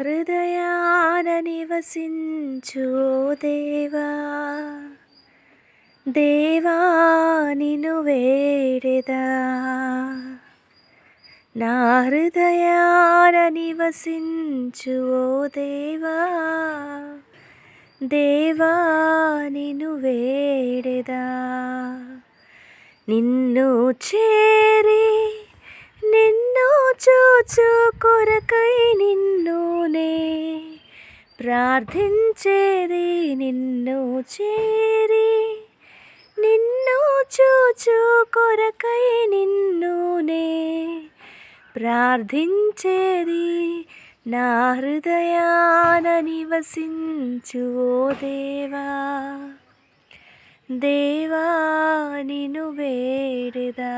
హృదయాన నివసించు ఓ దేవా, దేవా నిన్ను వేడెదా. నా హృదయాన నివసించు ఓ దేవా, దేవా నిన్ను వేడెదా. నిన్ను చేరి నిన్ను చూచు కొరకై నిన్నునే ప్రార్థించేది. నిన్ను చేరి నిన్ను చూచు కొరకై నిన్నునే ప్రార్థించేది. నా హృదయాన నివసించు ఓ దేవా, దేవా నిన్ను వేడెదా.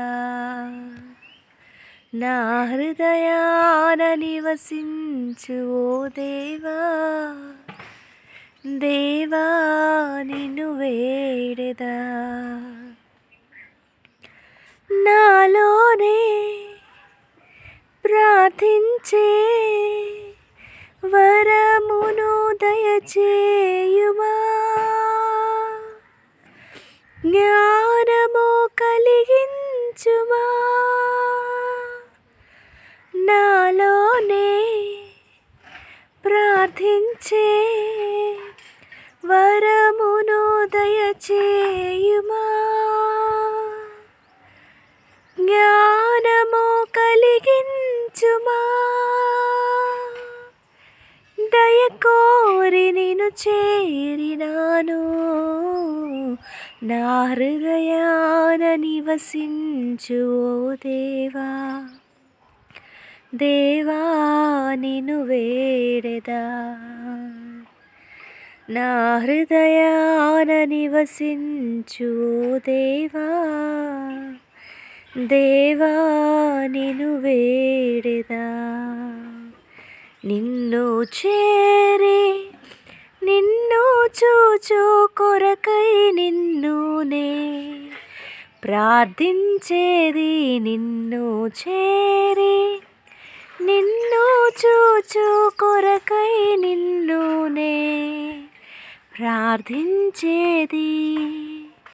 నా హృదయాన నివసించు ఓ దేవా, దేవా నిన్ను వేడెదా. నాలోనే ప్రార్థించే వరమును దయచేయుమా, జ్ఞానము కలిగించుమా. నాలోనే ప్రార్థించే వరమును దయచేయుమా, జ్ఞానము కలిగించుమా. దయ కోరి నిన్ను చేరినాను, నా హృదయాన నివసించు ఓ దేవా, దేవా నిన్ను వేడెదా. నా హృదయాన నివసించు ఓ దేవా, దేవా నిన్ను వేడెదా. నిన్ను చేరి నిన్ను చూచు కొరకై నిన్నునే ప్రార్థించేది. నిన్ను చేరి నిన్ను చూచు కొరకై నిన్నునే ప్రార్థించేది.